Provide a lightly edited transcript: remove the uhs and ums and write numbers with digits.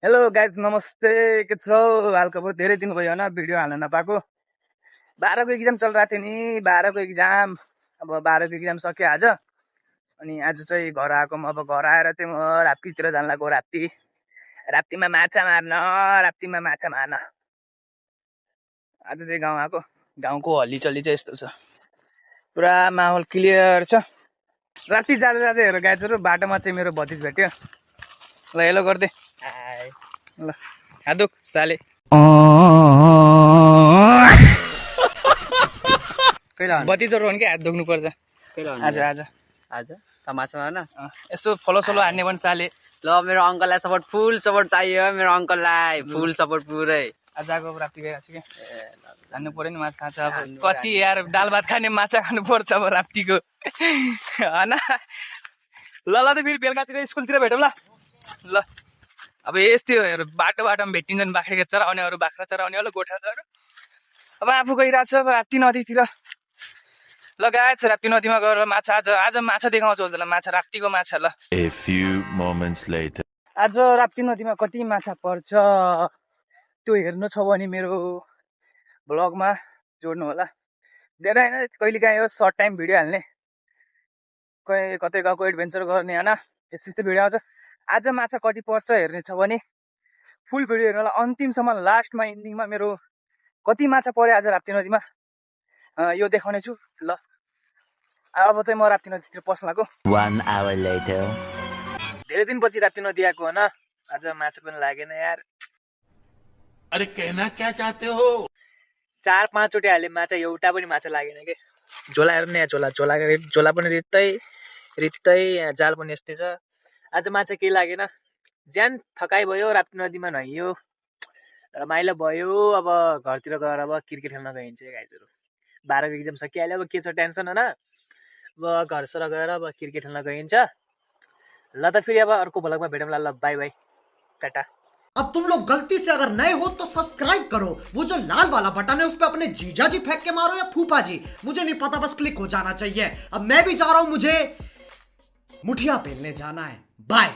Hello guys नमस्ते, के छ हालखबर? धेरै दिन भयो होइन भिडियो हाल्न नपाएको। 12को एक्जाम चलिरहेको थियो नि, 12को एक्जाम। अब 12को एक्जाम सक्यो आज। अनि आज चाहिँ घर आएको म। अब घर आएर चाहिँ म राप्तीतिर जान लाग्यो। राप्तीमा माछा मार्न। आज चाहिँ गाउँ आएको। गाउँको हल्लीचल्ली चाहिँ यस्तो छ, पुरा माहौल क्लियर छ। राप्ती जाँदा जाँदै हेर गाइजहरू, बाटोमा चाहिँ मेरो भतिज भेट्यो। ल हेलो गर्दै। ल हात दुख साले। भतिजहरू हो नि क्या, हात दुख्नु पर्छ आज आज आज माछा मार्न यस्तो फलो सोलो हान्ने पनि साले। ल मेरो अङ्कललाई सपोर्ट, फुल सपोर्ट चाहियो मेरो अङ्कललाई, फुल सपोर्ट पुरै। आज आएको राप्ती गएको छु क्या, हान्नु पर्यो नि माछा। अब कति यार दाल भात खाने माछा खानु पर्छ अब राप्तीको होइन। ल ल त फेरि बेलुकातिर स्कुलतिर भेटौँ ल। ल अब यस्तै हो, बाटोमा भेटिन्छन् बाख्रा चराउने, अरू बाख्रा चराउने होला, गोठा चरा। अब आफू गइरहेको छ राप्ती नदीतिर। ल गाइस, राप्ती नदीमा गएर माछा आज माछा देखाउँछु हजुरलाई, माछा राप्तीको माछा। ल A few moments later. आज राप्ती नदीमा कति माछा पर्छ त्यो हेर्नु छ भने मेरो भ्लगमा जोड्नु होला। धेरै होइन, कहिलेकाहीँ हो सर्ट टाइम भिडियो हाल्ने, कतै गएको एडभेन्चर गर्ने होइन, त्यस्तै भिडियो आउँछ। आज माछा कति पर्छ हेर्ने छ भने फुल भिडियो हेर्नु होला अन्तिमसम्म। लास्टमा इन्डिङमा मेरो कति माछा पर्यो आज राप्ती नदीमा यो देखाउने छु। ल अब चाहिँ म राप्ती नदीतिर पस्न लाग्यो। 1 hour later. धेरै दिनपछि राप्ती नदी आएको होइन, आज माछा पनि लागेन यार। अरे कहना क्या चाहते हो? 4-5 चोटि हाले माछा, एउटा पनि माछा लागेन के। झोला हेर्नु न, झोला पनि रित्तै, जाल पनि यस्तै छ। आज माछा केही लागेन, ज्यान थकाइ भयो, राप्ती नदीमा नुहाइयो, रमाइलो भयो। अब घरतिर गएर अब क्रिकेट खेल्न गइन्छ गाइजहरू। 12को एक्जाम सकिहाल्यो, अब के छ टेन्सन होइन। अब घरसर गएर अब क्रिकेट खेल्न गइन्छ। ल त फेरि अब अर्को भ्लगमा भेटौँला। ल बाई बाई, टाटा। अब तुम लोग गलती से अगर नए हो तो सब्सक्राइब करो, वो जो लाल वाला बटन है उस पे अपने जीजा जी फेंक के मारो या फूफा जी, मुझे नहीं पता, बस क्लिक हो जाना चाहिए। अब मैं भी जा रहा हूं, मुझे मुठिया बेलने जाना है। बाय।